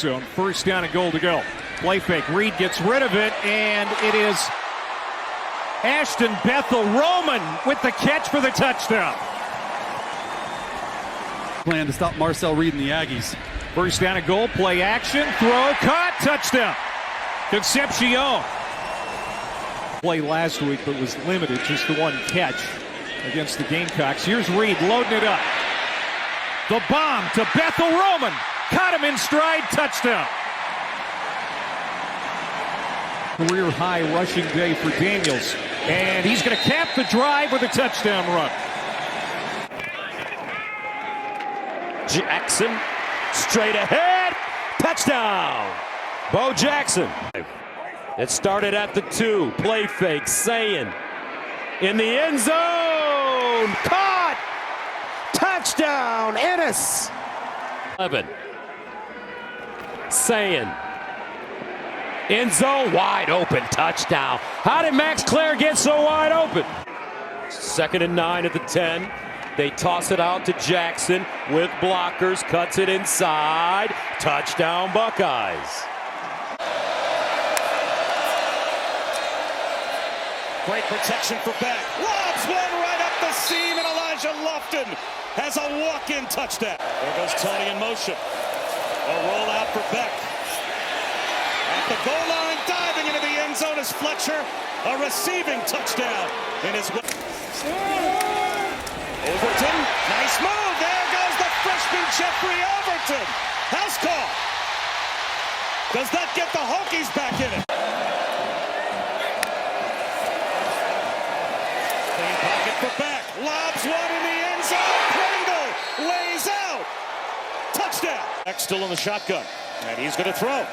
So first down and goal to go. Play fake. Reed gets rid of it, and it is Ashton Bethel Roman with the catch for the touchdown. Plan to stop Marcel Reed and the Aggies. First down and goal. Play action. Throw. Caught. Touchdown. Concepcion. Play last week, but was limited. Just the one catch against the Gamecocks. Here's Reed loading it up. The bomb to Bethel Roman. Caught him in stride. Touchdown. Career high rushing day for Daniels. And he's going to cap the drive with a touchdown run. Jackson straight ahead. Touchdown. Bo Jackson. It started at the 2. Play fake. Sayin in the end zone. Caught. Touchdown. Ennis. 11. Sayin. End zone. Wide open. Touchdown. How did Max Clare get so wide open? 2nd and 9 at the 10. They toss it out to Jackson with blockers. Cuts it inside. Touchdown Buckeyes. Great protection for Beck. Lobs one right up the seam, and Elijah Lofton has a walk-in touchdown. There goes Tony in motion. A rollout for Beck. At the goal line, diving into the end zone is Fletcher. A receiving touchdown in his... Overton, nice move. There goes the freshman Jeffrey Overton. House call. Does that get the Hokies back in it? Clean pocket for Beck. Lobs one in the end zone. Pringle lays out. Touchdown. Beck still in the shotgun. And he's going to throw.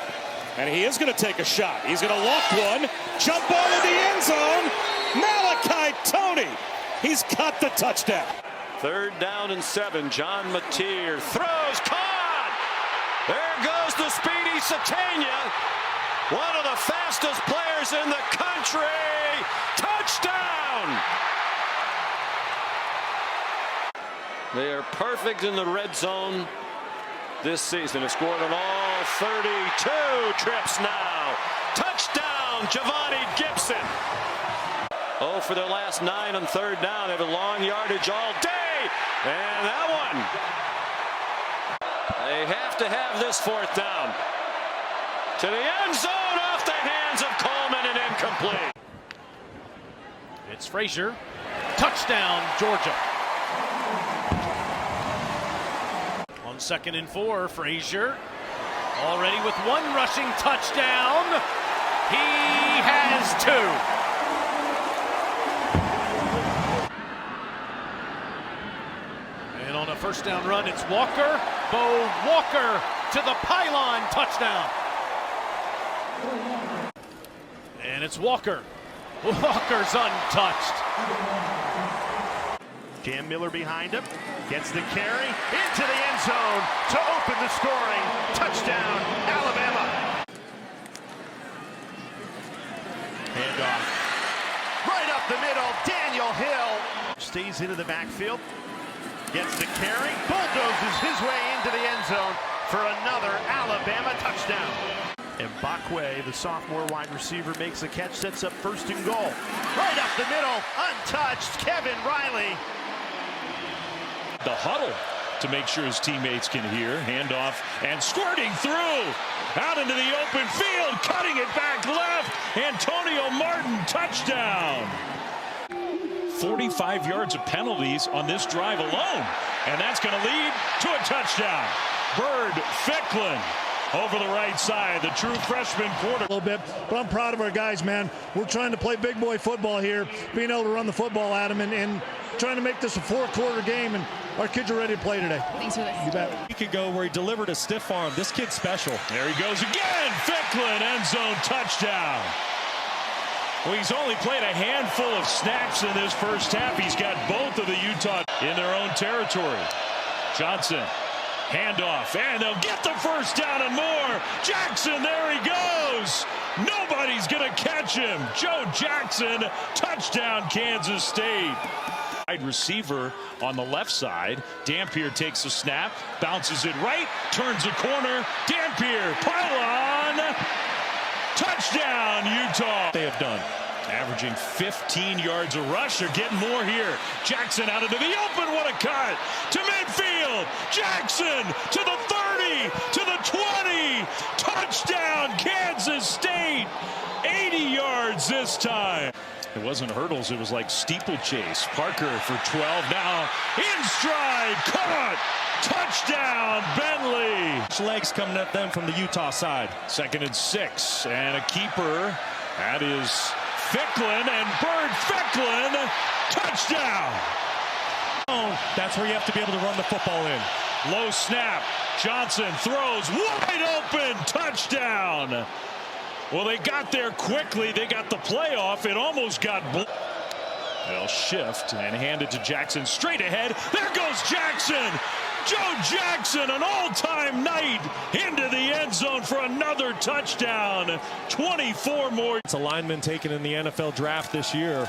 And he is going to take a shot. He's going to loft one. Jump ball in the end zone. Malachi Tony. He's caught the touchdown. 3rd down and 7. John Mateer throws. Caught. There goes the speedy Satania. One of the fastest players in the country. Touchdown. They are perfect in the red zone this season. Have scored on all 32 trips now. Touchdown, Giovanni Gibson. Oh, for their last 9 on 3rd down. They have a long yardage all day. And that one. They have to have this 4th down. To the end zone, off the hands of Coleman, and incomplete. It's Frazier. Touchdown, Georgia. On 2nd and 4, Frazier already with 1 rushing touchdown. He has 2. And on a first down run, it's Walker. Bo Walker to the pylon. Touchdown. And it's Walker. Walker's untouched. Cam Miller behind him. Gets the carry into the end zone to open the scoring. Touchdown, Alabama. Handoff. Right up the middle, Daniel Hill. Stays into the backfield. Gets the carry. Bulldozes his way into the end zone for another Alabama touchdown. And Mbakwe, the sophomore wide receiver, makes a catch, sets up 1st and goal. Right up the middle, untouched, Kevin Riley. The huddle to make sure his teammates can hear. Handoff and squirting through. Out into the open field, cutting it back left. Antonio Martin, touchdown. 45 yards of penalties on this drive alone. And that's going to lead to a touchdown. Bird Ficklin over the right side, the true freshman quarter. A little bit, but I'm proud of our guys, man. We're trying to play big boy football here, being able to run the football at them and trying to make this a 4-quarter game, and our kids are ready to play today. Thanks for this. You bet. A week ago where he delivered a stiff arm. This kid's special. There he goes again. Ficklin, end zone touchdown. Well, he's only played a handful of snaps in this first half. He's got both of the Utah in their own territory. Johnson, handoff, and they'll get the first down and more. Jackson, there he goes. Nobody's going to catch him. Joe Jackson, touchdown, Kansas State. Wide receiver on the left side. Dampier takes a snap, bounces it right, turns a corner. Dampier, pylon, touchdown, Utah. They have done. Averaging 15 yards a rush. They're getting more here. Jackson out into the open. What a cut. To midfield. Jackson to the 30, to the 20. Touchdown, Kansas State. 80 yards this time. It wasn't hurdles. It was like steeplechase. Parker for 12. Now in stride. Caught. Touchdown, Bentley. Legs coming at them from the Utah side. 2nd and 6. And a keeper. That is Ficklin, and Bird Ficklin, touchdown. That's where you have to be able to run the football in. Low snap. Johnson throws wide open. Touchdown. Well, they got there quickly. They got the playoff. It almost got. They'll shift and hand it to Jackson straight ahead. There goes Jackson. Joe Jackson, an all-time night into the end zone for another touchdown. 24 more. It's a lineman taken in the NFL draft this year.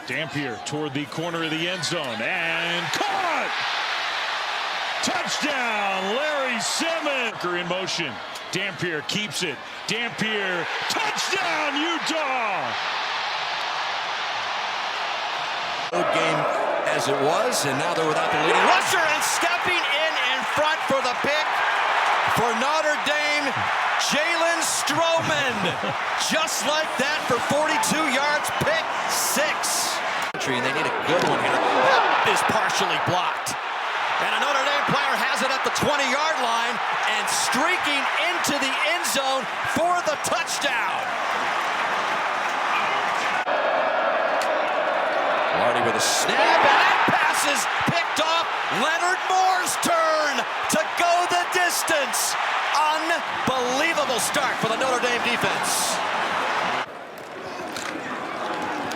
Dampier toward the corner of the end zone and caught. Touchdown, Larry Simmons. In motion. Dampier keeps it. Dampier, touchdown, Utah. Game as it was, and now they're without the leading rusher, and stepping in front for the pick for Notre Dame, Jalen Stroman. Just like that for 42 yards, pick 6. And they need a good one here. That is partially blocked. And a Notre Dame player has it at the 20-yard line and streaking into the end zone for the touchdown. Lardy with a snap, and that pass is picked off. Leonard Moore's turn to go the distance. Unbelievable start for the Notre Dame defense.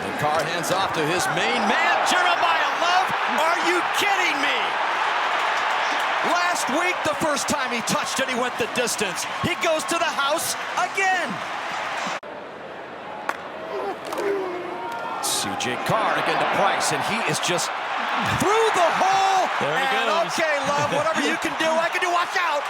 And Carr hands off to his main man, Jeremiah Love. Are you kidding me? Last week, the first time he touched it, he went the distance. He goes to the house again. C.J. Carr again to Price, and he is just through the hole. There he goes. Okay, Love, whatever you can do, I can do. Watch out.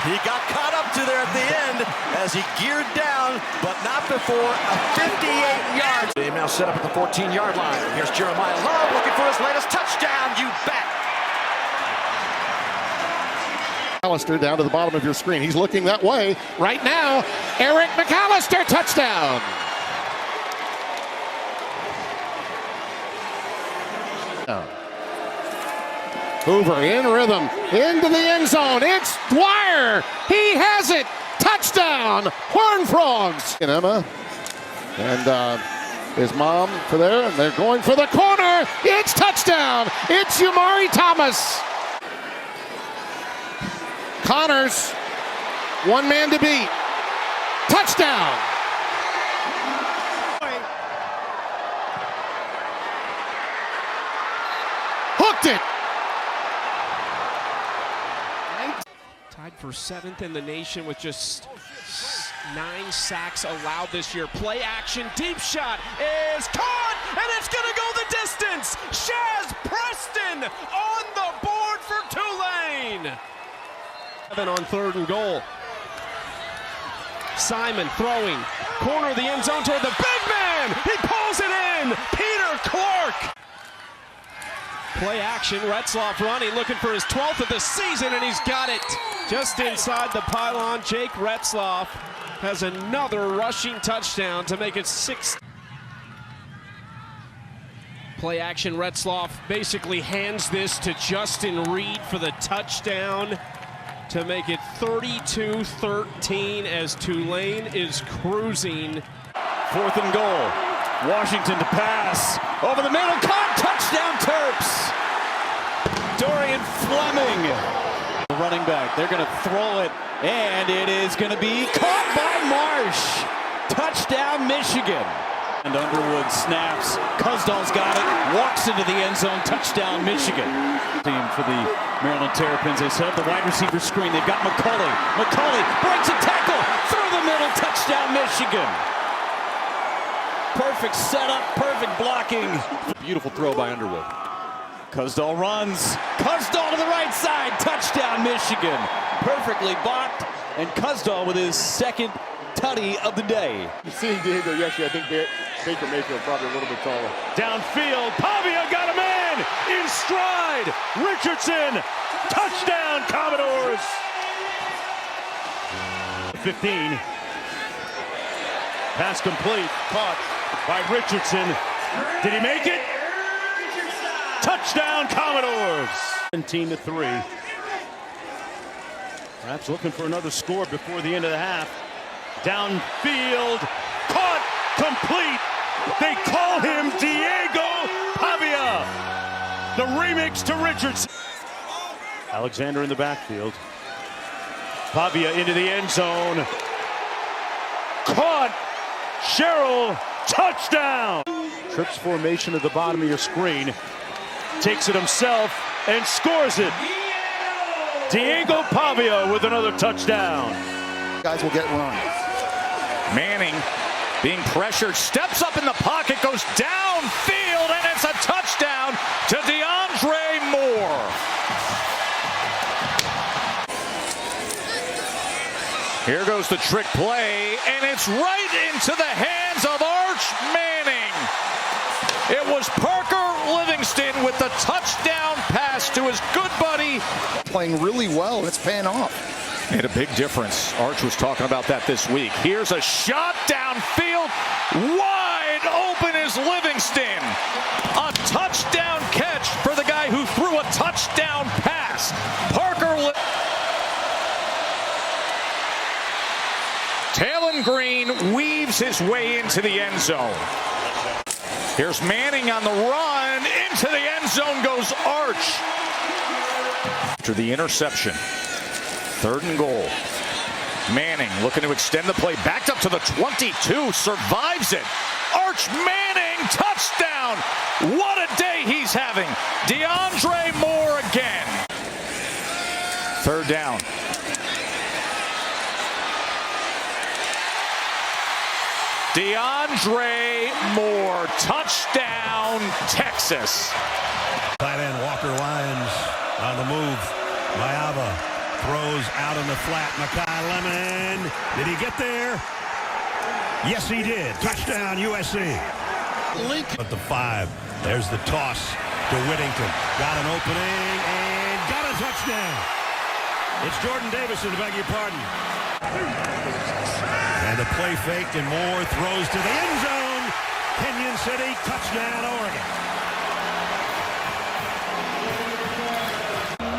He got caught up to there at the end as he geared down, but not before a 58-yard. They now set up at the 14-yard line. Here's Jeremiah Love looking for his latest touchdown. You bet. McAllister down to the bottom of your screen. He's looking that way right now. Eric McAllister, touchdown. Hoover in rhythm, into the end zone. It's Dwyer. He has it. Touchdown, Horned Frogs. And Emma and his mom for there, and they're going for the corner. It's touchdown. It's Umari Thomas. Connors, one man to beat. Touchdown. Hooked it. Tied for 7th in the nation with just 9 sacks allowed this year. Play action, deep shot is caught, and it's going to go the distance. Shaz Preston on the board for Tulane. 7 on 3rd and goal. Simon throwing, corner of the end zone toward the big man. He pulls it in. Peter Clark. Play action, Retzloff running, looking for his 12th of the season, and he's got it just inside the pylon. Jake Retzloff has another rushing touchdown to make it 6. Play action, Retzloff basically hands this to Justin Reed for the touchdown to make it 32-13 as Tulane is cruising. 4th and goal. Washington to pass. Over the middle, caught, touchdown Terps. Dorian Fleming. The running back, they're going to throw it, and it is going to be caught by Marsh. Touchdown Michigan. And Underwood snaps. Kuzdal's got it, walks into the end zone, touchdown Michigan. Team for the Maryland Terrapins. They set up the wide receiver screen. They've got McCulley. McCulley breaks a tackle through the middle, touchdown Michigan. Perfect setup, perfect Perfect blocking. Beautiful throw by Underwood. Kuzdal runs. Kuzdal to the right side. Touchdown, Michigan. Perfectly blocked. And Kuzdal with his second tutty of the day. Seeing Diego yesterday, I think Baker Mayfield probably a little bit taller. Downfield, Pavia got a man in stride. Richardson, touchdown, Commodores. 15. Pass complete, caught by Richardson. Did he make it? Touchdown, Commodores. 17-3. Perhaps looking for another score before the end of the half. Downfield, caught, complete. They call him Diego Pavia. The remix to Richardson. Alexander in the backfield. Pavia into the end zone. Caught. Sherrill, touchdown. Trips formation at the bottom of your screen. Takes it himself and scores it. Diego Pavia with another touchdown. Guys will get run. Manning being pressured, steps up in the pocket, goes downfield, and it's a touchdown to DeAndre Moore. Here goes the trick play, and it's right into the hands of Arch Manning. It was Parker Livingston with the touchdown pass to his good buddy. Playing really well, and it's paying off. Made a big difference. Arch was talking about that this week. Here's a shot downfield. Wide open is Livingston. A touchdown catch for the guy who threw a touchdown pass. Talon Green weaves his way into the end zone. Here's Manning on the run. Into the end zone goes Arch. After the interception. 3rd and goal. Manning looking to extend the play. Backed up to the 22. Survives it. Arch Manning, touchdown. What a day he's having. DeAndre Moore again. 3rd down. DeAndre Moore, touchdown, Texas. Tight end Walker Lyons on the move. Mayava throws out in the flat. Makai Lemon. Did he get there? Yes, he did. Touchdown, USC. Lincoln at the 5. There's the toss to Whittington. Got an opening and got a touchdown. It's Jordan Davis, I beg your pardon. And a play fake, and Moore throws to the end zone. Kenyon City, touchdown, Oregon.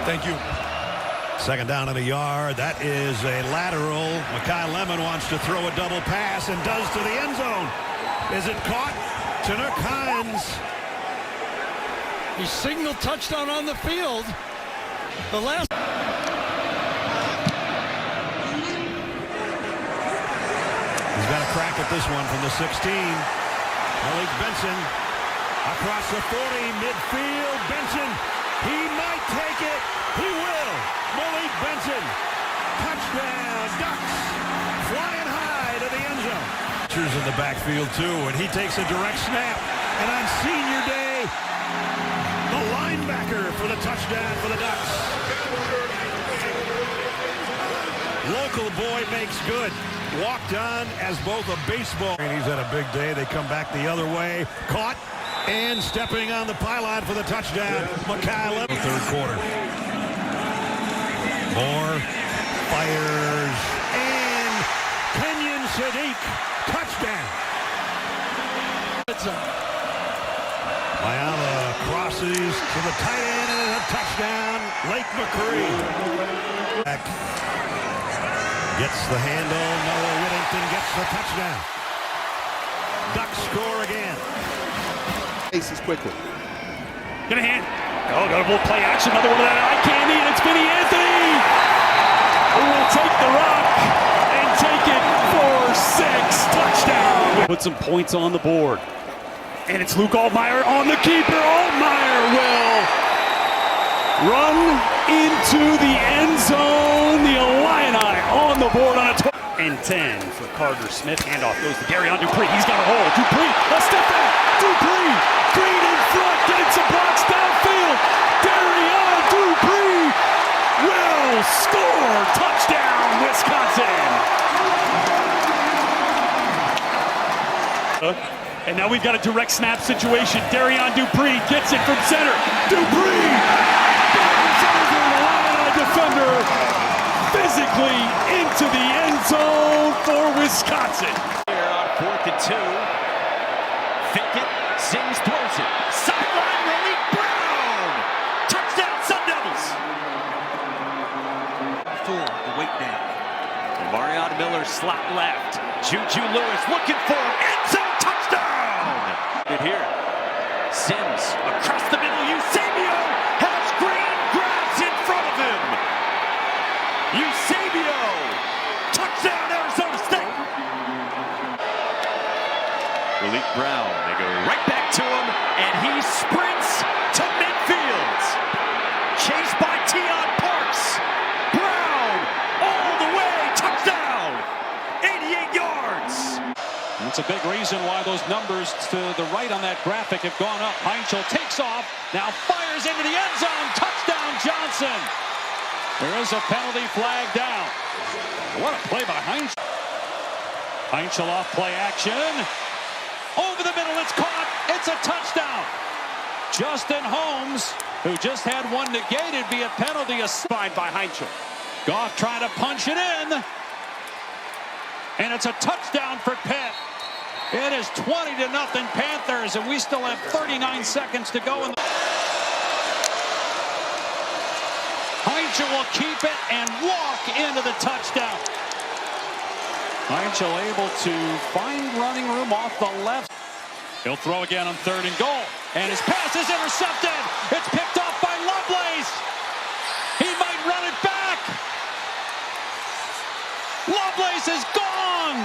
Thank you. 2nd down in the yard. That is a lateral. Makai Lemon wants to throw a double pass and does to the end zone. Is it caught? Chinook Hines. He signaled touchdown on the field. The last. He's got a crack at this one from the 16. Malik Benson across the 40, midfield. Benson, he might take it. He will. Malik Benson, touchdown. Ducks flying high to the end zone. In the backfield too, and he takes a direct snap. And on senior day, the linebacker for the touchdown for the Ducks. Local boy makes good. Walked on as both a baseball. And he's had a big day. They come back the other way. Caught and stepping on the pylon for the touchdown. Makai Lemon. 3rd quarter. Moore fires and Kenyon Sadiq. Touchdown. Mayava crosses to the tight end and a touchdown. Lake McCree. Back. Gets the handle. Noah Whittington gets the touchdown. Ducks score again. Faces quickly. Gonna hand. Oh, got a little play action. Another one of that eye candy, and it's Vinny Anthony. Who will take the rock and take it for 6. Touchdown. Put some points on the board. And it's Luke Altmaier on the keeper. Altmaier will run into the end zone. The Illini on the board on a and 10 for Carter Smith. Handoff goes to Darian Dupree. He's got a hole. Dupree, a step back. Dupree, Green in front, getting some blocks downfield. Darian Dupree will score. Touchdown, Wisconsin. And now we've got a direct snap situation. Darian Dupree gets it from center. Dupree! Defender physically into the end zone for Wisconsin. Here on 4th and 2. Fake it. Sims throws it. Sideline Malik Brown. Touchdown Sun Devils. The weight down. Marion Miller slot left. Juju Lewis looking for him. End zone touchdown. Here. Sims across the middle. Eusebio has green grass in front of him. Eusebio. Touchdown Arizona State. Malik Brown. They go right back to him, and he sprints to midfield. Chased by Tion Parks. Brown all the way. Touchdown. 88 yards. That's a big reason why those numbers to the right on that graphic have gone up. Heinzel takes off, now fires into the end zone. Touchdown Johnson. There is a penalty flag down. What a play by Heinzel. Heinzel off play action. Over the middle, it's caught. It's a touchdown. Justin Holmes, who just had one negated via penalty, assigned by Heinzel. Goff trying to punch it in. And it's a touchdown for Pitt. It is 20-0 Panthers, and we still have 39 seconds to go. Heinzel will keep it and walk into the touchdown. Heinzel able to find running room off the left. He'll throw again on 3rd and goal, and his pass is intercepted. It's picked off by Lovelace. He might run it back. Lovelace is gone.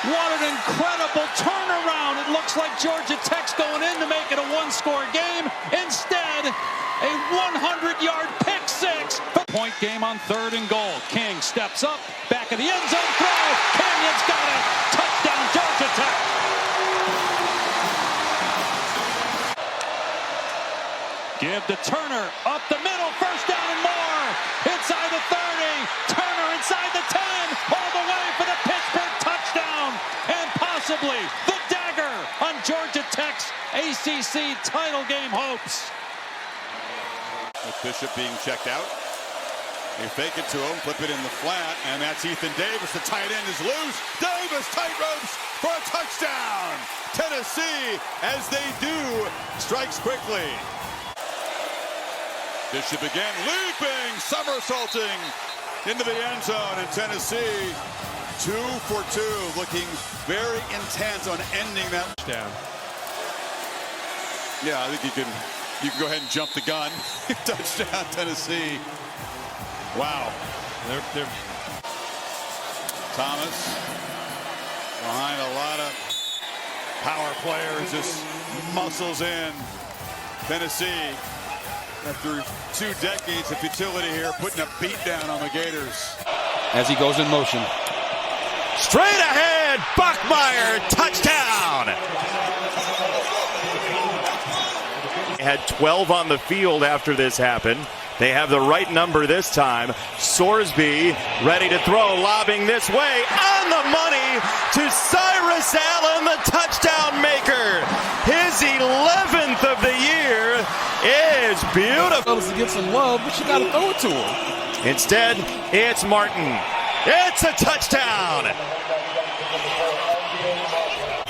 What an incredible turnaround. It looks like Georgia Tech's going in to make it a one-score game. Instead, a 100-yard pick six. Point game on 3rd and goal. King steps up, back of the end zone throw. Canyon's got it. Touchdown, Georgia Tech. Give to Turner, up the middle, first down and more. Inside the 30, Turner inside the 10, all the way for the Pittsburgh touchdown. And possibly the dagger on Georgia Tech's ACC title game hopes. With Bishop being checked out. They fake it to him, flip it in the flat, and that's Ethan Davis. The tight end is loose. Davis tight ropes for a touchdown. Tennessee, as they do, strikes quickly. Bishop again, leaping, somersaulting into the end zone, and Tennessee 2 for 2, looking very intent on ending that down. Yeah, I think you can go ahead and jump the gun. Touchdown, Tennessee. Wow. They're Thomas behind a lot of power players, just muscles in. Tennessee, after 2 decades of futility here, putting a beat down on the Gators. As he goes in motion. Straight ahead, Bachmeier, touchdown. Had 12 on the field after this happened. They have the right number this time. Sorsby ready to throw, lobbing this way, on the money to Cyrus Allen, the touchdown maker. His 11th of the year is beautiful. To get some love, but you got to throw it to him. Instead, it's Martin. It's a touchdown.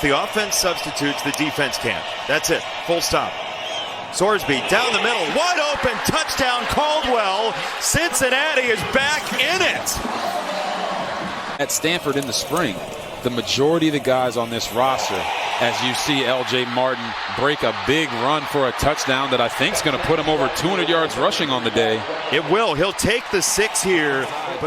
The offense substitutes, the defense can't. That's it, full stop. Sorsby down the middle, wide open, touchdown Caldwell. Cincinnati is back in it. At Stanford in the spring, the majority of the guys on this roster, as you see L.J. Martin break a big run for a touchdown that I think is going to put him over 200 yards rushing on the day. It will. He'll take the 6 here, but